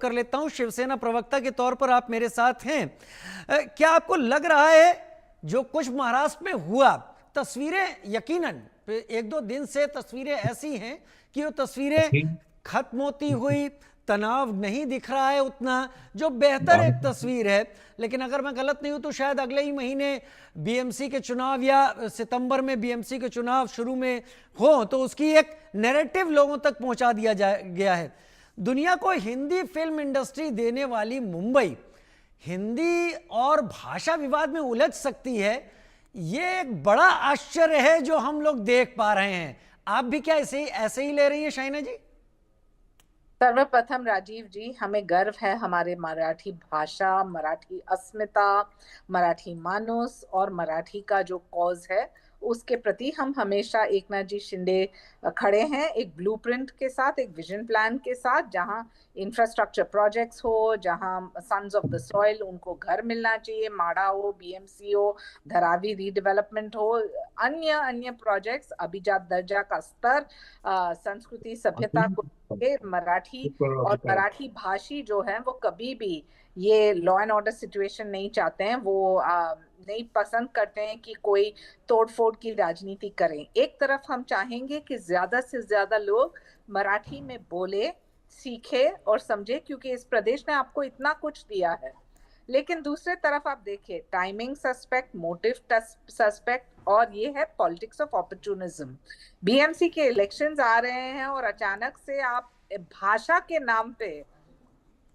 कर लेता हूं। शिवसेना प्रवक्ता के तौर पर आप मेरे साथ हैं। क्या आपको लग रहा है जो कुछ महाराष्ट्र में हुआ, तस्वीरें यकीनन 1-2 दिन से तस्वीरें ऐसी हैं कि वो तस्वीरें खत्म होती हुई, तनाव नहीं दिख रहा है उतना, जो बेहतर एक तस्वीर है। लेकिन अगर मैं गलत नहीं हूं तो शायद अगले ही महीने बीएमसी के चुनाव या सितंबर में बीएमसी के चुनाव शुरू में हो तो उसकी एक नैरेटिव लोगों तक पहुंचा दिया गया है। दुनिया को हिंदी फिल्म इंडस्ट्री देने वाली मुंबई हिंदी और भाषा विवाद में उलझ सकती है, ये एक बड़ा आश्चर्य है जो हम लोग देख पा रहे हैं। आप भी क्या ऐसे ही ले रही है शाइना जी? सर्वप्रथम राजीव जी, हमें गर्व है हमारे मराठी भाषा, मराठी अस्मिता, मराठी मानुस और मराठी का जो कॉज है उसके प्रति हम हमेशा एकनाथ जी शिंदे खड़े हैं, एक ब्लूप्रिंट के साथ, एक विजन प्लान के साथ, जहां इंफ्रास्ट्रक्चर प्रोजेक्ट्स हो, जहां सन्स ऑफ द सॉइल उनको घर मिलना चाहिए, माड़ा हो, बीएमसी हो, धरावी रीडेवलपमेंट हो, अन्य अन्य प्रोजेक्ट्स, अभिजात दर्जा का स्तर, संस्कृति सभ्यता को मराठी और मराठी भाषी जो है वो कभी भी ये लॉ एंड ऑर्डर सिचुएशन नहीं चाहते हैं। वो नहीं पसंद करते हैं कि कोई तोड़फोड़ की राजनीति करें। एक तरफ हम चाहेंगे कि ज्यादा से ज्यादा लोग मराठी में बोले, सीखे और समझे, क्योंकि इस प्रदेश ने आपको इतना कुछ दिया है। लेकिन दूसरे तरफ आप देखिए, टाइमिंग सस्पेक्ट, मोटिव सस्पेक्ट, और ये है पॉलिटिक्स ऑफ अपॉर्चुनिज्म। बीएमसी के इलेक्शंस आ रहे हैं और अचानक से आप भाषा के नाम पे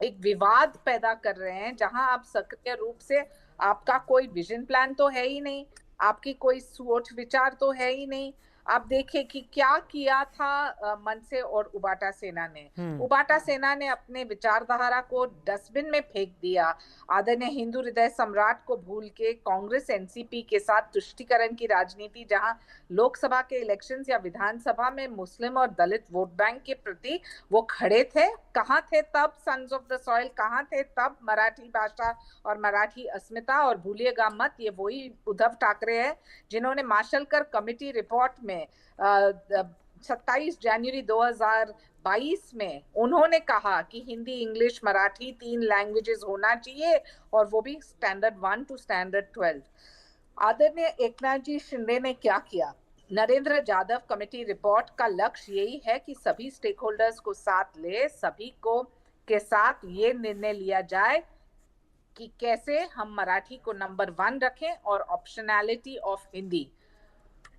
एक विवाद पैदा कर रहे हैं, जहां आप सक्रिय रूप से, आपका कोई विजन प्लान तो है ही नहीं, आपकी कोई सोच विचार तो है ही नहीं। आप देखिए कि क्या किया था मनसे और उबाटा सेना ने। उबाटा सेना ने अपने विचारधारा को डस्टबिन में फेंक दिया। आदरणीय हिंदू हृदय सम्राट को भूल के कांग्रेस एनसीपी के साथ तुष्टीकरण की राजनीति, जहां लोकसभा के इलेक्शंस या विधानसभा में मुस्लिम और दलित वोट बैंक के प्रति वो खड़े थे। कहाँ थे तब सन्स ऑफ द सॉइल, कहाँ थे तब मराठी भाषा और मराठी अस्मिता? और भूलिएगा मत, ये वही उद्धव ठाकरे है जिन्होंने माशेलकर कमेटी रिपोर्ट में 27 जनवरी 2022 में उन्होंने कहा कि हिंदी, इंग्लिश, मराठी 3 लैंग्वेजेस होना चाहिए, और वो भी स्टैंडर्ड 1 टू स्टैंडर्ड 12। आदरणीय एकनाथ जी शिंदे ने क्या किया? नरेंद्र यादव कमेटी रिपोर्ट का लक्ष्य यही है कि सभी स्टेक होल्डर्स को साथ ले, सभी को के साथ ये निर्णय लिया जाए कि कैसे हम मराठी को नंबर 1 रखें और ऑप्शनैलिटी ऑफ हिंदी।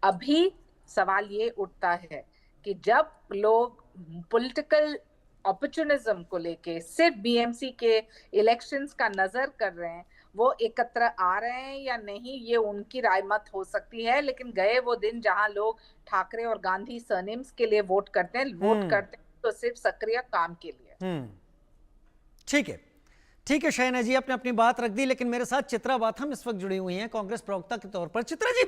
अभी सवाल ये उठता है कि जब लोग पॉलिटिकल अपॉर्चुनिज्म को लेके सिर्फ बीएमसी के इलेक्शंस का नजर कर रहे हैं, वो एकत्र आ रहे हैं या नहीं, ये उनकी राय मत हो सकती है। लेकिन गए वो दिन जहां लोग ठाकरे और गांधी सरनेम्स के लिए वोट करते हैं तो सिर्फ सक्रिय काम के लिए। ठीक है शाइना जी, आपने अपनी बात रख दी। लेकिन मेरे साथ चित्रा बाथम इस वक्त जुड़ी हुई हैं कांग्रेस प्रवक्ता के तौर पर। चित्रा जी,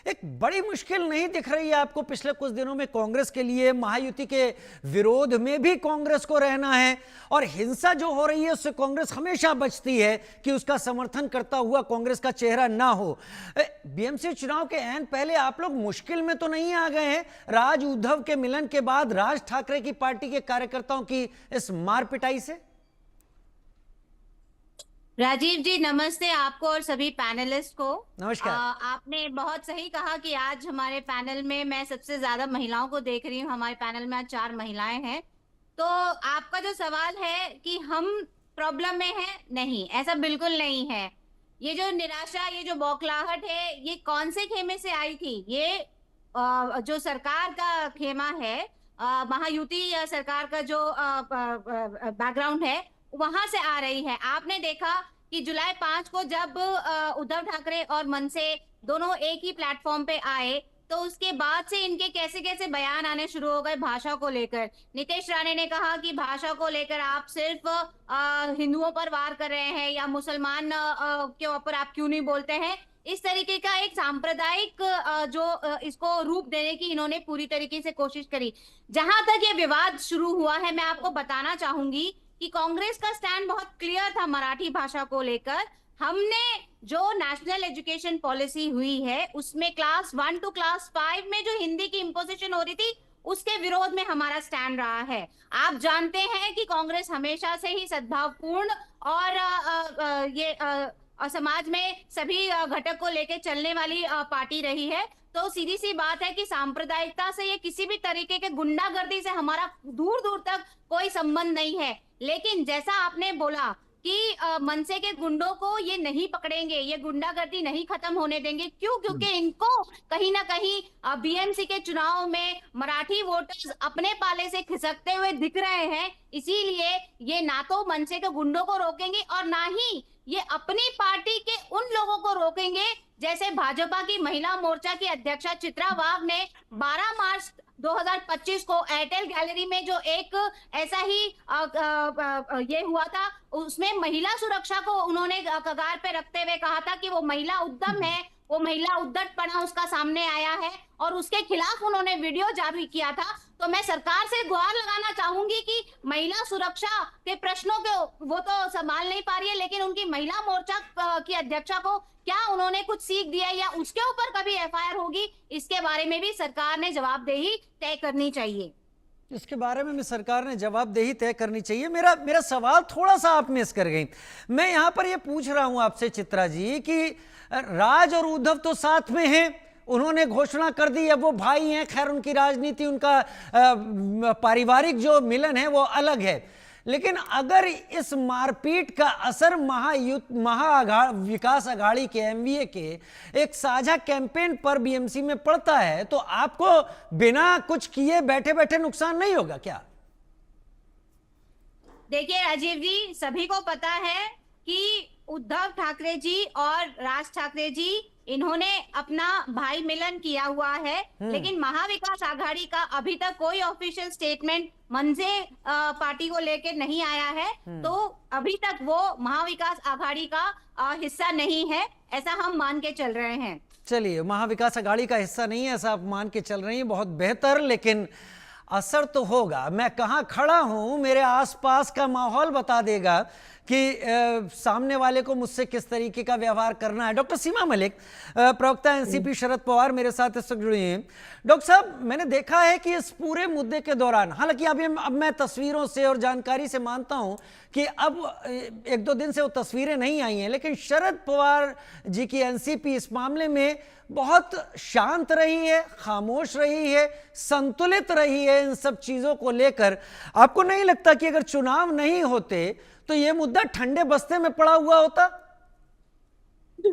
एक बड़ी मुश्किल नहीं दिख रही है आपको पिछले कुछ दिनों में कांग्रेस के लिए? महायुति के विरोध में भी कांग्रेस को रहना है, और हिंसा जो हो रही है उससे कांग्रेस हमेशा बचती है कि उसका समर्थन करता हुआ कांग्रेस का चेहरा ना हो। बीएमसी चुनाव के ऐन पहले आप लोग मुश्किल में तो नहीं आ गए हैं? राज उद्धव के मिलन के बाद राज ठाकरे की पार्टी के कार्यकर्ताओं की इस मारपिटाई से? राजीव जी नमस्ते आपको और सभी पैनलिस्ट को। नमस्कार। आपने बहुत सही कहा कि आज हमारे पैनल में मैं सबसे ज्यादा महिलाओं को देख रही हूँ। हमारे पैनल में आज 4 महिलाएं हैं। तो आपका जो सवाल है कि हम प्रॉब्लम में हैं, नहीं, ऐसा बिल्कुल नहीं है। ये जो निराशा, ये जो बौखलाहट है, ये कौन से खेमे से आई थी? ये जो सरकार का खेमा है, महायुति या सरकार का जो बैकग्राउंड है, वहां से आ रही है। आपने देखा कि जुलाई 5 को जब उद्धव ठाकरे और मनसे दोनों एक ही प्लेटफॉर्म पे आए, तो उसके बाद से इनके कैसे कैसे बयान आने शुरू हो गए भाषा को लेकर। नीतीश राणे ने कहा कि भाषा को लेकर आप सिर्फ हिंदुओं पर वार कर रहे हैं, या मुसलमान के ऊपर आप क्यों नहीं बोलते हैं। इस तरीके का एक सांप्रदायिक जो इसको रूप देने की इन्होंने पूरी तरीके से कोशिश करी। जहां तक ये विवाद शुरू हुआ है, मैं आपको बताना चाहूंगी कि कांग्रेस का स्टैंड बहुत क्लियर था मराठी भाषा को लेकर। हमने जो नेशनल एजुकेशन पॉलिसी हुई है उसमें क्लास 1 टू क्लास 5 में जो हिंदी की इंपोजिशन हो रही थी उसके विरोध में हमारा स्टैंड रहा है। आप जानते हैं कि कांग्रेस हमेशा से ही सद्भावपूर्ण और समाज में सभी घटक को लेके चलने वाली पार्टी रही है। तो सीधी सी बात है कि सांप्रदायिकता से ये किसी भी तरीके के गुंडागर्दी से हमारा दूर दूर तक कोई संबंध नहीं है। लेकिन जैसा आपने बोला कि मनसे के गुंडों को ये नहीं पकड़ेंगे, ये गुंडागर्दी नहीं खत्म होने देंगे। क्यों? क्योंकि इनको कहीं ना कहीं बीएमसी के चुनाव में मराठी वोटर्स अपने पाले से खिसकते हुए दिख रहे हैं। इसीलिए ये ना तो मनसे के गुंडों को रोकेंगे और ना ही ये अपनी पार्टी के उन लोगों को रोकेंगे, जैसे भाजपा की महिला मोर्चा की अध्यक्षा चित्रा वाघ ने 12 मार्च 2025 को एयरटेल गैलरी में जो एक ऐसा ही ये हुआ था, उसमें महिला सुरक्षा को उन्होंने कगार पे रखते हुए कहा था कि वो महिला उद्यम है, वो महिला उद्दटपना उसका सामने आया है और उसके खिलाफ उन्होंने वीडियो जारी किया था। तो मैं सरकार से गुहार लगाना चाहूंगी कि महिला सुरक्षा के प्रश्नों को वो तो संभाल नहीं पा रही है, लेकिन उनकी महिला मोर्चा की अध्यक्षा को क्या उन्होंने कुछ सीख दिया या उसके ऊपर कभी एफआईआर होगी, इसके बारे में भी सरकार ने जवाबदेही तय करनी चाहिए। इसके बारे में भी सरकार ने जवाबदेही तय करनी चाहिए। मेरा मेरा सवाल थोड़ा सा आप मिस कर गई। मैं यहाँ पर ये पूछ रहा हूँ आपसे चित्रा जी कि राज और उद्धव तो साथ में हैं, उन्होंने घोषणा कर दी, अब वो भाई हैं, खैर उनकी राजनीति, उनका पारिवारिक जो मिलन है वो अलग है। लेकिन अगर इस मारपीट का असर विकास अघाड़ी के एमवीए के एक साझा कैंपेन पर बीएमसी में पड़ता है तो आपको बिना कुछ किए बैठे बैठे नुकसान नहीं होगा क्या? देखिए राजीव जी, सभी को पता है कि उद्धव ठाकरे जी और राज ठाकरे जी इन्होंने अपना भाई मिलन किया हुआ है, लेकिन महाविकास आघाड़ी का अभी तक कोई ऑफिशियल स्टेटमेंट मनसे पार्टी को लेकर नहीं आया है। तो अभी तक वो महाविकास आघाड़ी का हिस्सा नहीं है, ऐसा हम मान के चल रहे हैं। चलिए, महाविकास आघाड़ी का हिस्सा नहीं है ऐसा आप मान के चल रही हैं, बहुत बेहतर। लेकिन असर तो होगा। मैं कहाँ खड़ा हूं, मेरे आसपास का माहौल बता देगा कि सामने वाले को मुझसे किस तरीके का व्यवहार करना है। डॉक्टर सीमा मलिक, प्रवक्ता एनसीपी शरद पवार, मेरे साथ इस वक्त जुड़ी हैं। डॉक्टर साहब, मैंने देखा है कि इस पूरे मुद्दे के दौरान, हालांकि अब मैं तस्वीरों से और जानकारी से मानता हूं कि अब एक दो दिन से वो तस्वीरें नहीं आई हैं, लेकिन शरद पवार जी की एनसीपी इस मामले में बहुत शांत रही है, खामोश रही है, संतुलित रही है इन सब चीजों को लेकर। आपको नहीं लगता कि अगर चुनाव नहीं होते तो यह मुद्दा ठंडे बस्ते में पड़ा हुआ होता?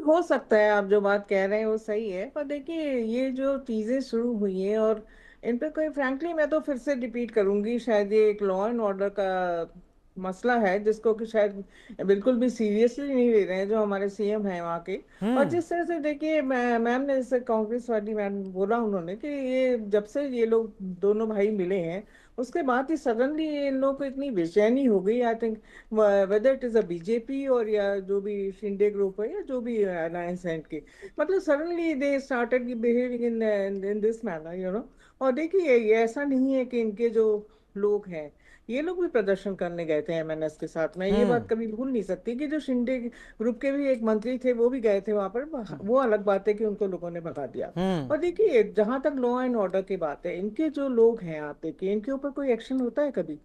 हो सकता है, आप जो बात कह रहे हैं वो सही है, पर देखिए ये जो चीजें शुरू हुई हैं और इन पे कोई, फ्रैंकली मैं तो फिर से रिपीट करूंगी, शायद ये एक लॉ एंड ऑर्डर का मसला है जिसको कि शायद बिल्कुल भी सीरियसली नहीं ले रहे हैं जो हमारे सीएम हैं वहाँ के। और जिस तरह से देखिए मैम ने, जैसे कांग्रेस वाली मैम बोला उन्होंने कि ये जब से ये लोग दोनों भाई मिले हैं उसके बाद ही सडनली इन लोगों को इतनी बेचैनी हो गई। I think whether it is a BJP और या जो भी शिंदे ग्रुप है या जो भी अलायंस है इनकी, मतलब suddenly they started behaving in this manner, you know. और देखिए ये ऐसा नहीं है कि इनके जो लोग हैं, ये लोग भी प्रदर्शन करने गए थे एमएनएस के साथ। मैं ये बात कभी भूल नहीं सकती कि जो शिंदे ग्रुप के भी एक मंत्री थे वो भी गए थे वहां पर। वो अलग बात है कि उनको लोगों ने भगा दिया। और देखिए जहां तक लॉ एंड ऑर्डर की बात है, इनके जो लोग हैं आप देखिए इनके ऊपर कोई एक्शन होता है कभी?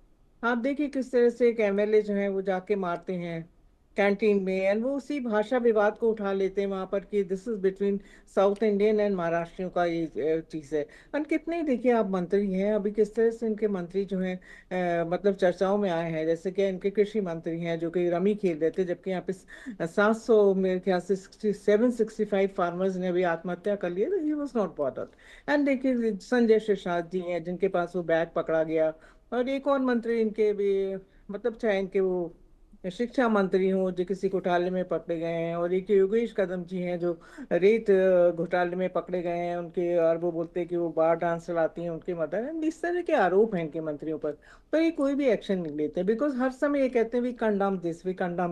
आप देखिए किस तरह से एक एमएलए जो है वो जाके मारते हैं कैंटीन में, एंड वो उसी भाषा विवाद को उठा लेते हैं वहां पर कि this is between South Indian and महाराष्ट्रियों का ये चीज है। एंड कितने देखिए आप मंत्री हैं अभी, किस तरह से इनके मंत्री जो हैं मतलब चर्चाओं में आए हैं। जैसे कि इनके कृषि मंत्री हैं जो कि रमी खेल रहे थे, जबकि यहाँ पे 700 मेरे ख्याल से 765 फार्मर्स ने अभी आत्महत्या कर लिया, he was not bothered. And देखिए संजय शेषाद जी हैं जिनके पास वो बैग पकड़ा गया, और एक और मंत्री इनके भी, मतलब चाहे इनके वो शिक्षा मंत्री हों जो किसी घोटाले में पकड़े गए हैं, और एक योगेश कदम जी हैं जो रेत घोटाले में पकड़े गए हैं उनके, और वो बोलते हैं कि वो बार डांस चलाती हैं उनकी मदर। इस तरह के आरोप हैं इनके मंत्रियों पर, तो ये कोई भी एक्शन नहीं लेते, बिकॉज हर समय ये कहते हैं वी कंडम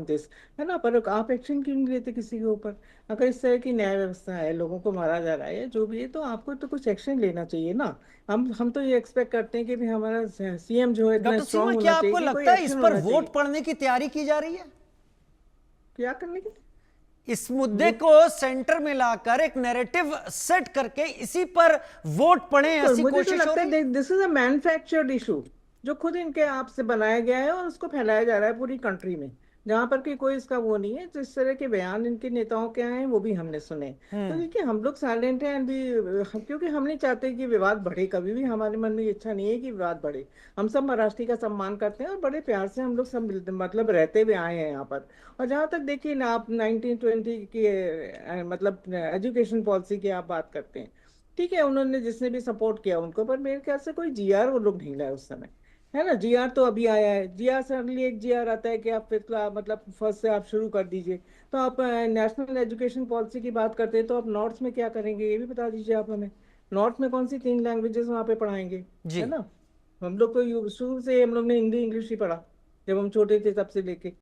दिस, है ना, पर आप एक्शन क्यों नहीं लेते किसी के ऊपर? अगर इस तरह की न्याय व्यवस्था है, लोगों को मारा जा रहा है जो भी है, तो आपको तो कुछ एक्शन लेना चाहिए ना। हम तो ये एक्सपेक्ट करते हैं कि भी हमारा सीएम जो है इतना स्ट्रांग होना चाहिए। क्या आपको लगता है इस पर वोट पड़ने की तैयारी की जा रही है? क्या करने की? इस मुद्दे को सेंटर में लाकर एक नैरेटिव सेट करके इसी पर वोट पड़े, और ऐसी मुझे तो कोशिश हो लगता रही है। है this is a manufactured issue जो खुद इनके आप से बनाया गया है और उसको फैलाया जा रहा है पूरी कंट्री में, जहां पर कि कोई इसका वो नहीं है। जिस तरह के बयान इनके नेताओं के आए हैं वो भी हमने सुने। तो देखिए हम लोग साइलेंट हैं भी, क्योंकि हम नहीं चाहते कि विवाद बढ़े। कभी भी हमारे मन में ये इच्छा नहीं है कि विवाद बढ़े। हम सब महाराष्ट्र का सम्मान करते हैं और बड़े प्यार से हम लोग सब मतलब रहते हुए आए हैं यहाँ पर। और जहाँ तक देखिए ना, आप 1920 की मतलब एजुकेशन पॉलिसी की आप बात करते हैं, ठीक है, उन्होंने जिसने भी सपोर्ट किया उनको, पर मेरे ख्याल से कोई जीआर वो लोग नहीं लाए उस समय, है ना। जीआर तो अभी आया है। जीआर सडनली एक जीआर आता है कि आप फिफ्थ मतलब फर्स्ट से आप शुरू कर दीजिए। तो आप नेशनल एजुकेशन पॉलिसी की बात करते हैं, तो आप नॉर्थ में क्या करेंगे ये भी बता दीजिए आप हमें। नॉर्थ में कौन सी 3 लैंग्वेजेस वहाँ पे पढ़ाएंगे, जी। है ना। हम लोग तो शुरू से हम लोग ने हिंदी इंग्लिश ही पढ़ा, जब हम छोटे थे तब से लेके।